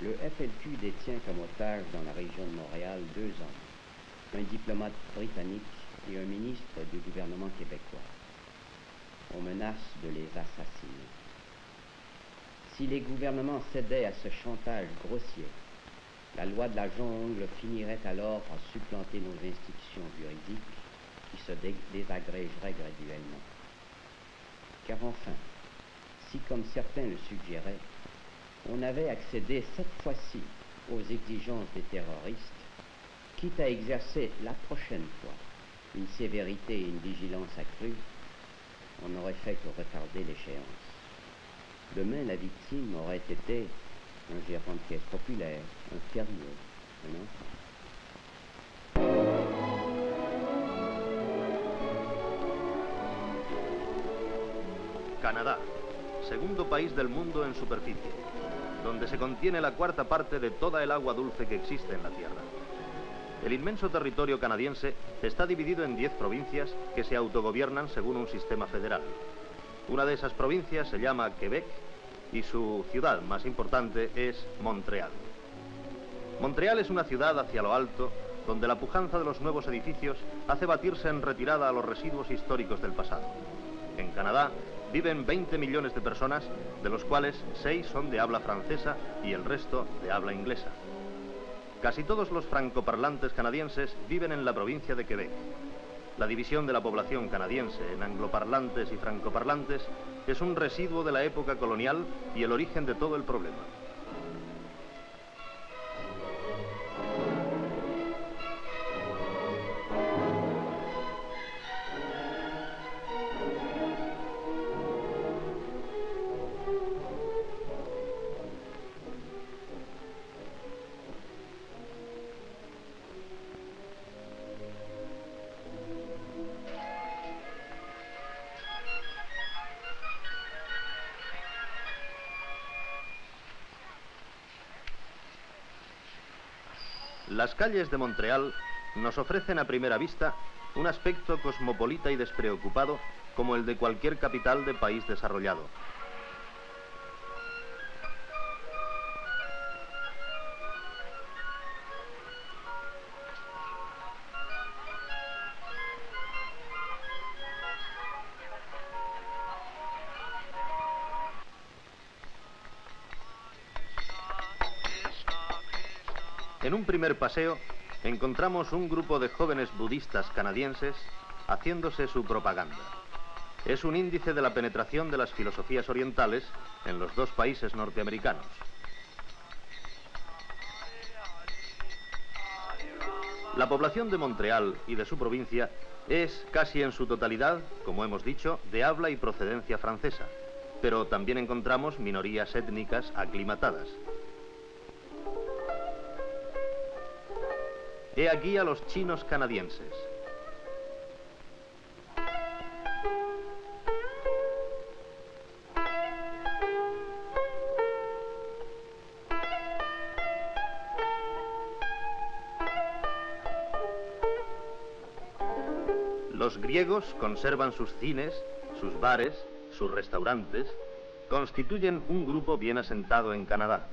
Le FLQ détient comme otage dans la région de Montréal 2 hommes, un diplomate britannique et un ministre du gouvernement québécois. On menace de les assassiner. Si les gouvernements cédaient à ce chantage grossier, la loi de la jungle finirait alors par supplanter nos institutions juridiques qui se désagrégeraient graduellement. Car enfin, si comme certains le suggéraient, on avait accédé cette fois-ci aux exigences des terroristes, quitte à exercer la prochaine fois une sévérité et une vigilance accrue, on n'aurait fait que retarder l'échéance. Demain, la victime aurait été un gérant de caisse populaire, un fermier, un enfant. Canadá, segundo país del mundo en superficie, donde se contiene la cuarta parte de toda el agua dulce que existe en la Tierra. El inmenso territorio canadiense está dividido en 10 provincias que se autogobiernan según un sistema federal. Una de esas provincias se llama Quebec y su ciudad más importante es Montreal. Montreal es una ciudad hacia lo alto donde la pujanza de los nuevos edificios hace batirse en retirada a los residuos históricos del pasado. En Canadá viven 20 millones de personas, de los cuales 6 son de habla francesa y el resto de habla inglesa. Casi todos los francoparlantes canadienses viven en la provincia de Quebec. La división de la población canadiense en angloparlantes y francoparlantes es un residuo de la época colonial y el origen de todo el problema. Las calles de Montreal nos ofrecen a primera vista un aspecto cosmopolita y despreocupado como el de cualquier capital de país desarrollado. En un primer paseo encontramos un grupo de jóvenes budistas canadienses haciéndose su propaganda. Es un índice de la penetración de las filosofías orientales en los dos países norteamericanos. La población de Montreal y de su provincia es casi en su totalidad, como hemos dicho, de habla y procedencia francesa, pero también encontramos minorías étnicas aclimatadas. He aquí a los chinos canadienses. Los griegos conservan sus cines, sus bares, sus restaurantes, constituyen un grupo bien asentado en Canadá.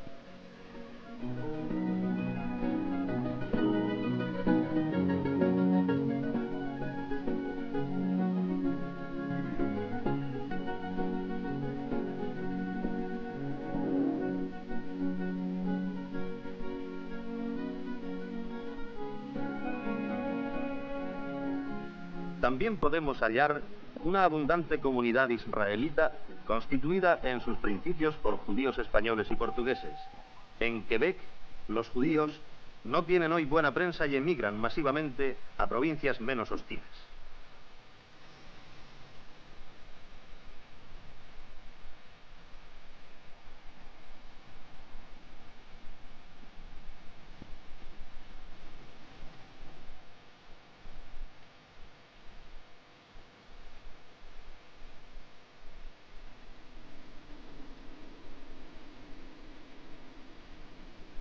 También podemos hallar una abundante comunidad israelita constituida en sus principios por judíos españoles y portugueses. En Quebec, los judíos no tienen hoy buena prensa y emigran masivamente a provincias menos hostiles.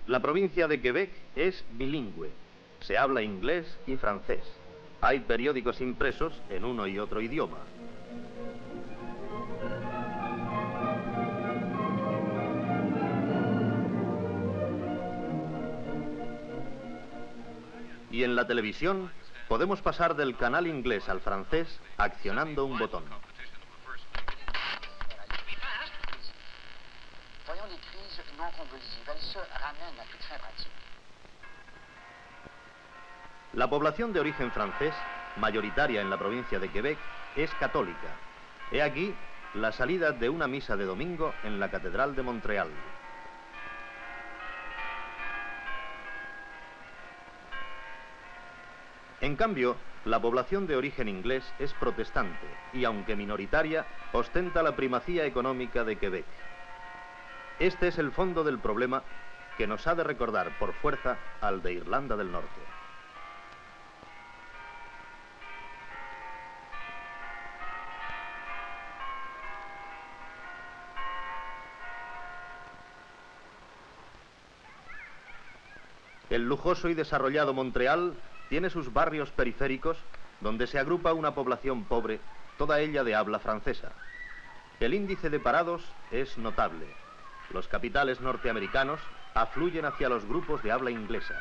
La provincia de Quebec es bilingüe. Se habla inglés y francés. Hay periódicos impresos en uno y otro idioma. Y en la televisión podemos pasar del canal inglés al francés accionando un botón. La población de origen francés, mayoritaria en la provincia de Quebec, es católica. He aquí la salida de una misa de domingo en la Catedral de Montreal. En cambio, la población de origen inglés es protestante y, aunque minoritaria, ostenta la primacía económica de Quebec. Este es el fondo del problema que nos ha de recordar por fuerza al de Irlanda del Norte. El lujoso y desarrollado Montreal tiene sus barrios periféricos donde se agrupa una población pobre, toda ella de habla francesa. El índice de parados es notable. Los capitales norteamericanos afluyen hacia los grupos de habla inglesa.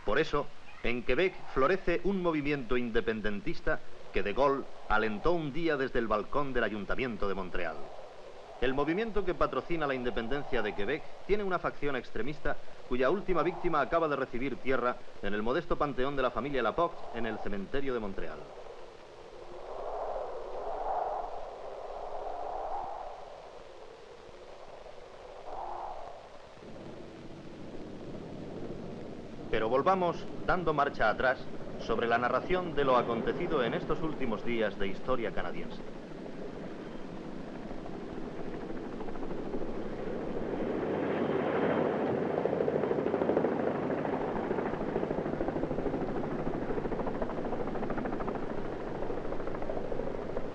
Por eso, en Quebec florece un movimiento independentista que de Gaulle alentó un día desde el balcón del Ayuntamiento de Montreal. El movimiento que patrocina la independencia de Quebec tiene una facción extremista cuya última víctima acaba de recibir tierra en el modesto panteón de la familia Laporte en el cementerio de Montreal. Pero volvamos, dando marcha atrás, sobre la narración de lo acontecido en estos últimos días de historia canadiense.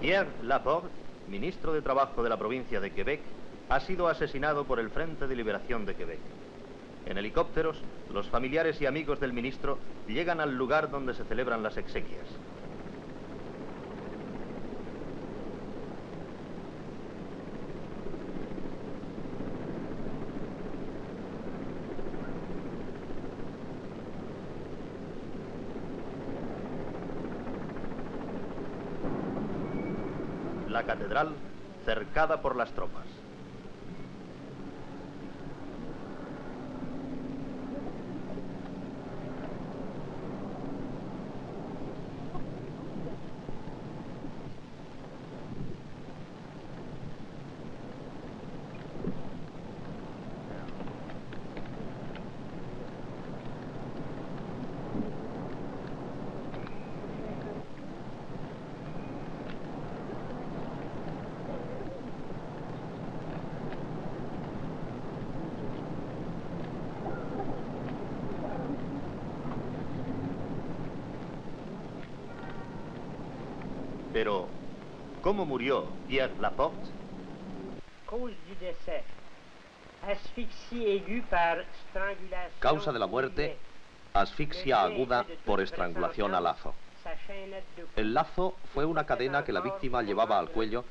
Pierre Laporte, ministro de Trabajo de la provincia de Quebec, ha sido asesinado por el Frente de Liberación de Quebec. En helicópteros, los familiares y amigos del ministro llegan al lugar donde se celebran las exequias. La catedral cercada por las tropas. Pero, ¿cómo murió Pierre Laporte? Causa de la muerte, asfixia aguda por estrangulación a lazo. El lazo fue una cadena que la víctima llevaba al cuello,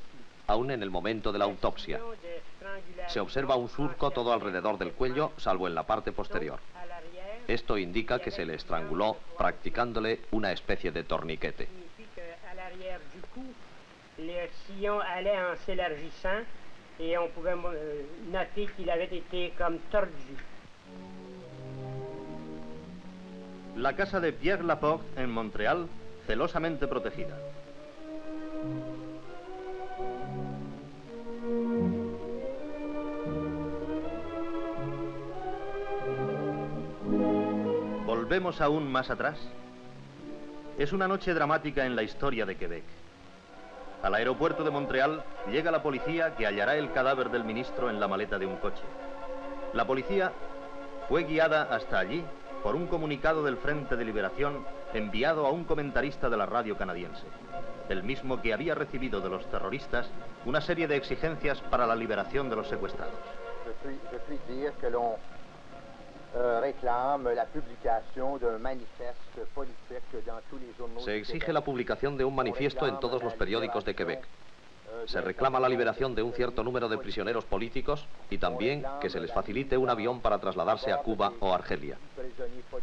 aún en el momento de la autopsia. Se observa un surco todo alrededor del cuello, salvo en la parte posterior. Esto indica que se le estranguló practicándole una especie de torniquete. Le sillon allait en s'élargissant et on pouvait noter qu'il avait été comme tordu. La casa de Pierre Laporte en Montreal, celosamente protegida. ¿Volvemos aún más atrás? Es una noche dramática en la historia de Quebec. Al aeropuerto de Montreal llega la policía que hallará el cadáver del ministro en la maleta de un coche. La policía fue guiada hasta allí por un comunicado del Frente de Liberación enviado a un comentarista de la radio canadiense, el mismo que había recibido de los terroristas una serie de exigencias para la liberación de los secuestrados. Se exige la publicación de un manifiesto en todos los periódicos de Quebec. Se reclama la liberación de un cierto número de prisioneros políticos y también que se les facilite un avión para trasladarse a Cuba o Argelia.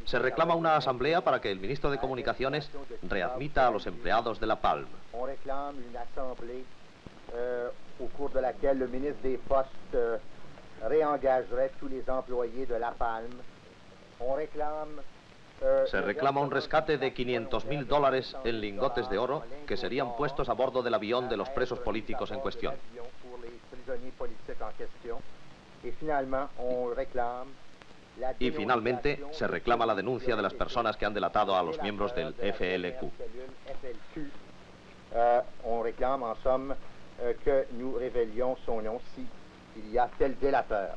Se reclama una asamblea para que el ministro de Comunicaciones readmita a los empleados de La Palme. On réclame une assemblée au cours de laquelle le ministre des Postes réengagerait tous les employés de La Palme. On réclame Se reclama un rescate de $500.000 en lingotes de oro que serían puestos a bordo del avión de los presos políticos en cuestión. Y finalmente se reclama la denuncia de las personas que han delatado a los miembros del FLQ. On réclame en somme que nous révélions son nom s'il y a tel délateur.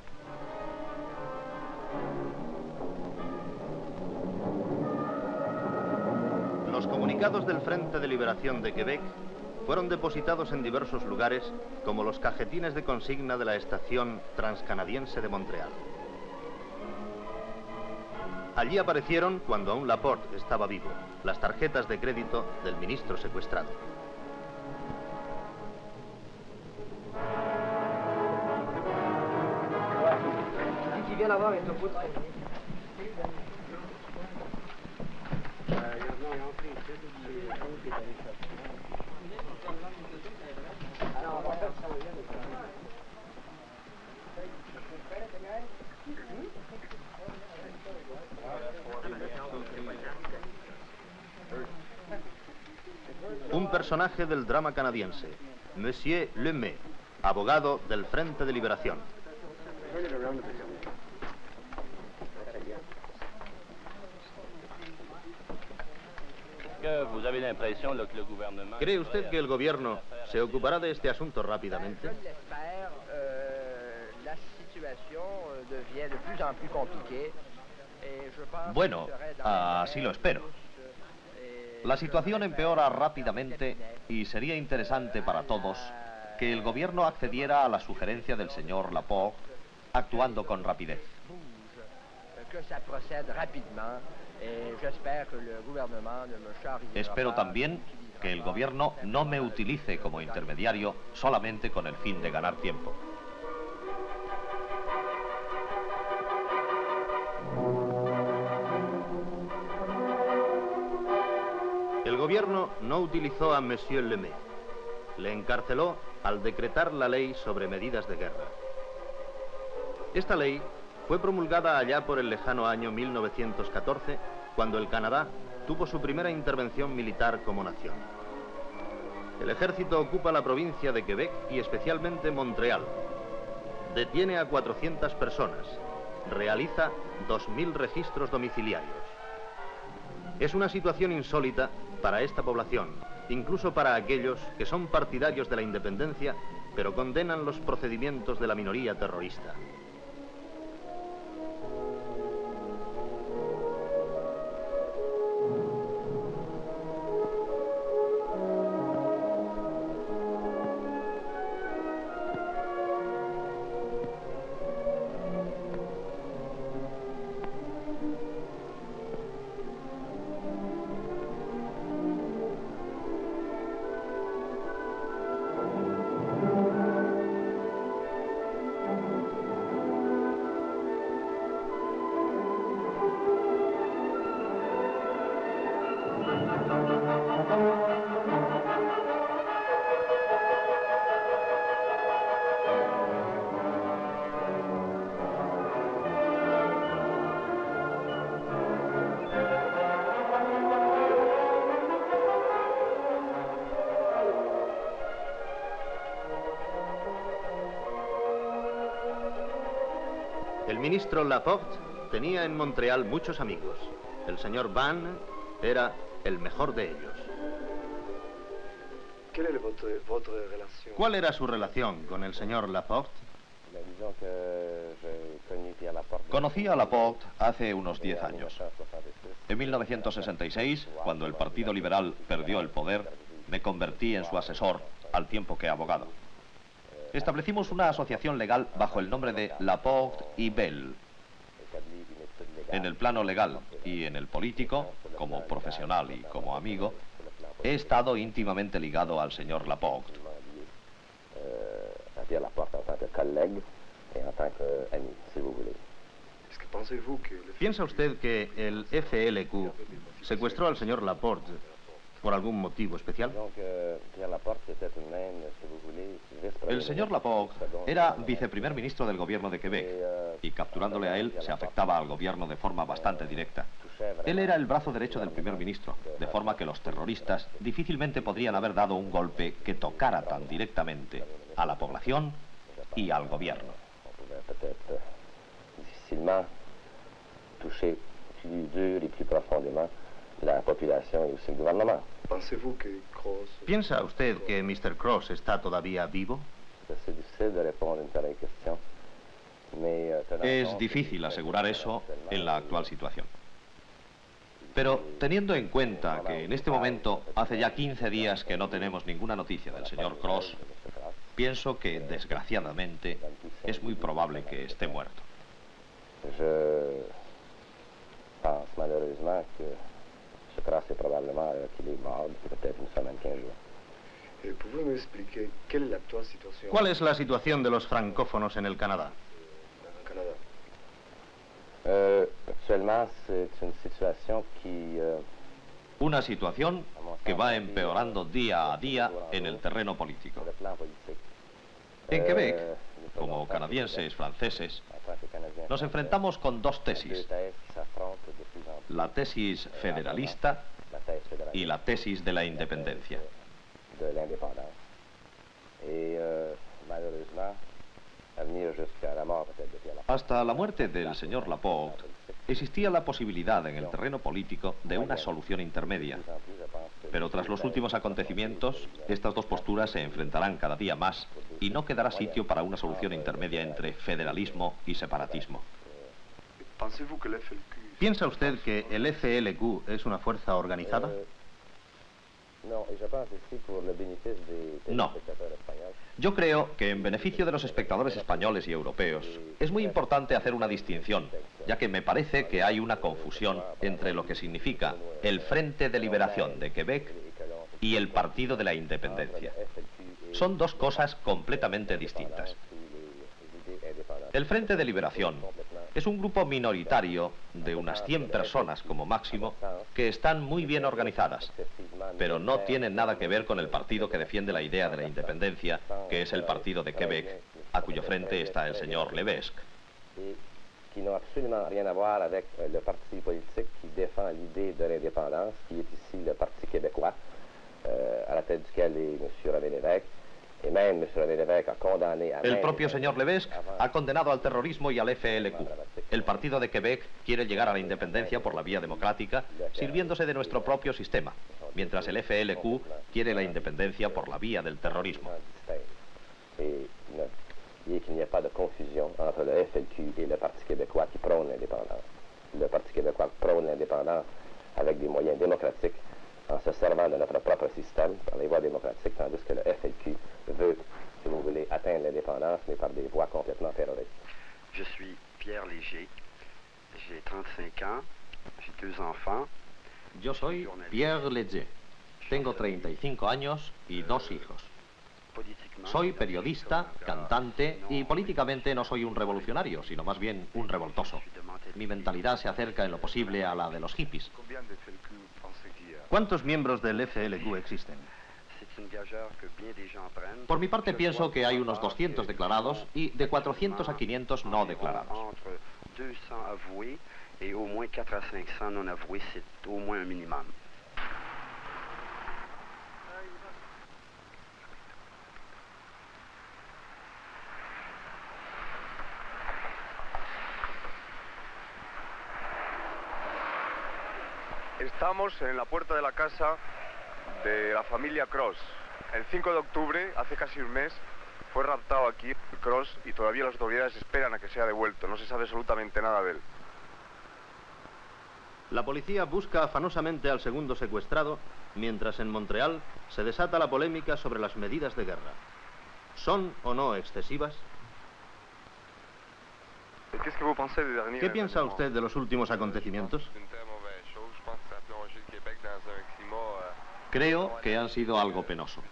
Los comunicados del Frente de Liberación de Quebec fueron depositados en diversos lugares, como los cajetines de consigna de la estación transcanadiense de Montreal. Allí aparecieron, cuando aún Laporte estaba vivo, las tarjetas de crédito del ministro secuestrado. Un personaje del drama canadiense, Monsieur Lemay, abogado del Frente de Liberación. ¿Cree usted que el gobierno se ocupará de este asunto rápidamente? Bueno, así lo espero. La situación empeora rápidamente y sería interesante para todos que el gobierno accediera a la sugerencia del señor Laporte, actuando con rapidez. Espero también que el gobierno no me utilice como intermediario solamente con el fin de ganar tiempo. El gobierno no utilizó a Monsieur Lemay. Le encarceló al decretar la ley sobre medidas de guerra. Esta ley fue promulgada allá por el lejano año 1914, cuando el Canadá tuvo su primera intervención militar como nación. El ejército ocupa la provincia de Quebec y especialmente Montreal. Detiene a 400 personas. Realiza 2000 registros domiciliarios. Es una situación insólita para esta población, incluso para aquellos que son partidarios de la independencia, pero condenan los procedimientos de la minoría terrorista. El ministro Laporte tenía en Montreal muchos amigos. El señor Van era el mejor de ellos. ¿Cuál era su relación con el señor Laporte? Conocí a Laporte hace unos 10 años. En 1966, cuando el Partido Liberal perdió el poder, me convertí en su asesor, al tiempo que abogado. Establecimos una asociación legal bajo el nombre de Laporte y Bell. En el plano legal y en el político, como profesional y como amigo, he estado íntimamente ligado al señor Laporte. Pierre Laporte en tant que collègue et en tant qu'ami, si vous voulez. ¿Piensa usted que el FLQ secuestró al señor Laporte por algún motivo especial? El señor Laporte era viceprimer ministro del gobierno de Quebec y capturándole a él se afectaba al gobierno de forma bastante directa. Él era el brazo derecho del primer ministro, de forma que los terroristas difícilmente podrían haber dado un golpe que tocara tan directamente a la población y al gobierno. Toucher plus dur et plus profondément la population et aussi le gouvernement. ¿Piensa usted que Mr. Cross está todavía vivo? C'est difficile de répondre a une pareille question. Es difícil asegurar eso en la actual situación. Pero teniendo en cuenta que en este momento hace ya 15 días que no tenemos ninguna noticia del señor Cross, pienso que desgraciadamente es muy probable que esté muerto. Pense malheureusement que ce Cross est probablement qu'il est mort depuis peut-être une semaine, 15 jours. ¿Cuál es la situación de los francófonos en el Canadá? Actuellement, c'est une situation qui... Una situación que va empeorando día a día en el terreno político. En Quebec, como canadienses, franceses, nos enfrentamos con dos tesis, la tesis federalista y la tesis de la independencia. Hasta la muerte del señor Laporte, existía la posibilidad en el terreno político de una solución intermedia. Pero tras los últimos acontecimientos, estas dos posturas se enfrentarán cada día más y no quedará sitio para una solución intermedia entre federalismo y separatismo. ¿Piensa usted que el FLQ es una fuerza organizada? No. Yo creo que en beneficio de los espectadores españoles y europeos es muy importante hacer una distinción, ya que me parece que hay una confusión entre lo que significa el Frente de Liberación de Quebec y el Partido de la Independencia. Son dos cosas completamente distintas. El Frente de Liberación es un grupo minoritario de unas 100 personas como máximo que están muy bien organizadas, pero no tienen nada que ver con el partido que defiende la idea de la independencia, que es el Partido de Quebec, a cuyo frente está el señor Levesque. Qui n'ont absolument rien à voir avec le parti politique qui défend l'idée de l'indépendance, qui est ici le Parti québécois, à la tête duquel est M. René Lévesque. El propio señor Levesque ha condenado al terrorismo y al FLQ. El Partido de Quebec quiere llegar a la independencia por la vía democrática, sirviéndose de nuestro propio sistema, mientras el FLQ quiere la independencia por la vía del terrorismo. Et qu'il n'y ait pas de confusion entre le FLQ et le Parti québécois qui prône l'indépendance. Le Parti québécois prône l'indépendance avec des moyens démocratiques en se servant de notre propre système par les voies démocratiques, tandis que le FLQ veut, si vous voulez, atteindre l'indépendance, mais par des voies complètement terroristes. Je suis Pierre Léger, j'ai 35 ans, j'ai 2 enfants. Yo soy Pierre Léger, tengo 35 años y 2 hijos. Soy periodista, cantante y políticamente no soy un revolucionario, sino más bien un revoltoso. Mi mentalidad se acerca en lo posible a la de los hippies. ¿Cuántos miembros del FLQ existen? Por mi parte pienso que hay unos 200 declarados y de 400 a 500 no declarados. Entre 200 avoués et au moins 4 à 500 non avoués, c'est au moins un minimum. Estamos en la puerta de la casa de la familia Cross. El 5 de octubre, hace casi un mes, fue raptado aquí Cross y todavía las autoridades esperan a que sea devuelto. No se sabe absolutamente nada de él. La policía busca afanosamente al segundo secuestrado, mientras en Montreal se desata la polémica sobre las medidas de guerra. ¿Son o no excesivas? ¿Qué piensa usted de los últimos acontecimientos? Creo que han sido algo penoso,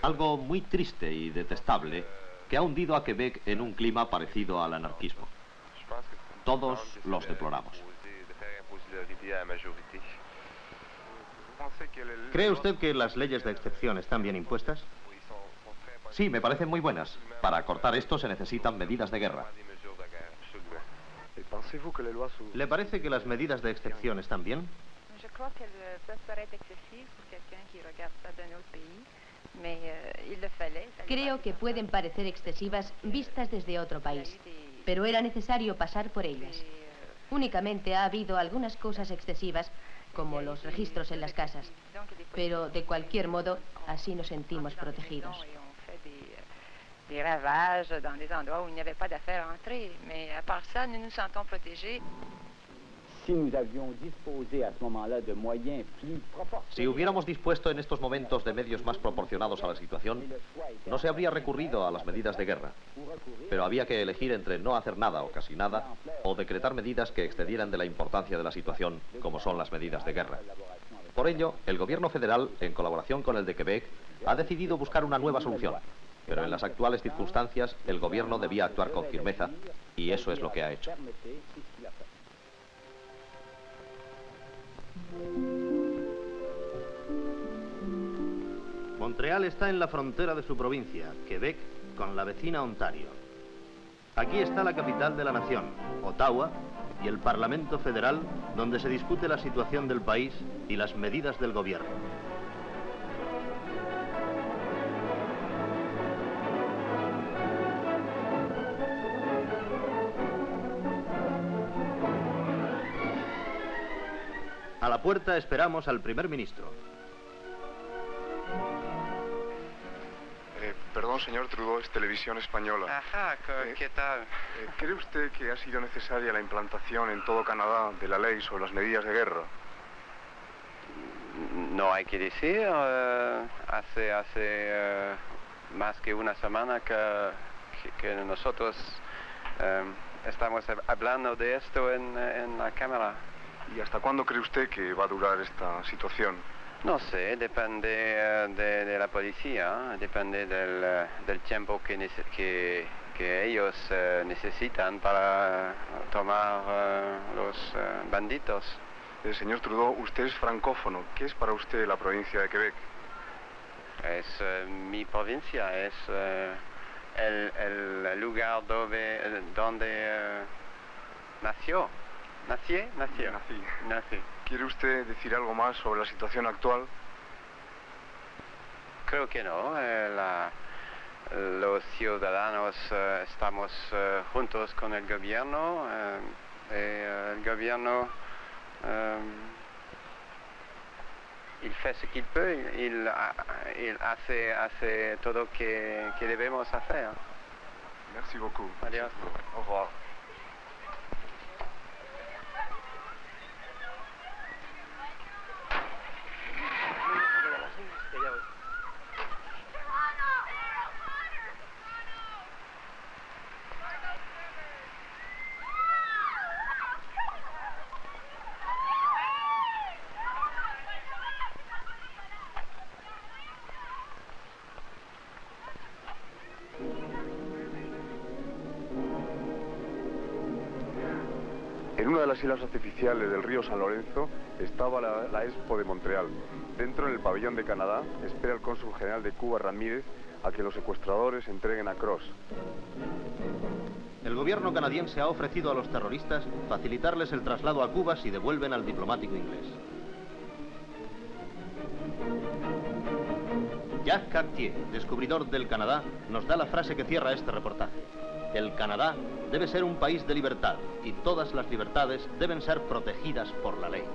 algo muy triste y detestable que ha hundido a Quebec en un clima parecido al anarquismo. Todos los deploramos. ¿Cree usted que las leyes de excepción están bien impuestas? Sí, me parecen muy buenas. Para cortar esto se necesitan medidas de guerra. ¿Le parece que las medidas de excepción están bien? Creo que pueden parecer excesivas vistas desde otro país, pero era necesario pasar por ellas. Únicamente ha habido algunas cosas excesivas, como los registros en las casas, pero de cualquier modo, así nos sentimos protegidos. Des ravages dans des endroits où il n'y avait pas d'affaires à entrer. Mais à part ça, nous nous sentons protégés. Si hubiéramos dispuesto en estos momentos de medios más proporcionados a la situación, no se habría recurrido a las medidas de guerra. Pero había que elegir entre no hacer nada o casi nada, o decretar medidas que excedieran de la importancia de la situación, como son las medidas de guerra. Por ello, el gobierno federal, en colaboración con el de Quebec, ha decidido buscar una nueva solución. Pero en las actuales circunstancias, el gobierno debía actuar con firmeza, y eso es lo que ha hecho. Montreal está en la frontera de su provincia, Quebec, con la vecina Ontario. Aquí está la capital de la nación, Ottawa, y el Parlamento Federal, donde se discute la situación del país y las medidas del gobierno. A la puerta esperamos al primer ministro. Perdón, señor Trudeau, es Televisión Española. Ajá, ¿qué tal? ¿Cree usted que ha sido necesaria la implantación en todo Canadá de la ley sobre las medidas de guerra? No hay que decir, hace más que una semana que nosotros estamos hablando de esto en la Cámara. ¿Y hasta cuándo cree usted que va a durar esta situación? No sé, depende de la policía, depende del tiempo que ellos necesitan para tomar los bandidos. Señor Trudeau, usted es francófono. ¿Qué es para usted la provincia de Quebec? Es mi provincia, es el lugar donde nació. Nací. ¿Quiere usted decir algo más sobre la situación actual? Creo que no. Los ciudadanos estamos juntos con el gobierno. El gobierno il fait ce qu'il peut. Il hace todo que debemos hacer. Merci beaucoup. Adiós. Au revoir. En una de las islas artificiales del río San Lorenzo estaba la Expo de Montreal. Dentro, en el pabellón de Canadá, espera el cónsul general de Cuba, Ramírez, a que los secuestradores entreguen a Cross. El gobierno canadiense ha ofrecido a los terroristas facilitarles el traslado a Cuba si devuelven al diplomático inglés. Jacques Cartier, descubridor del Canadá, nos da la frase que cierra este reportaje. El Canadá debe ser un país de libertad y todas las libertades deben ser protegidas por la ley.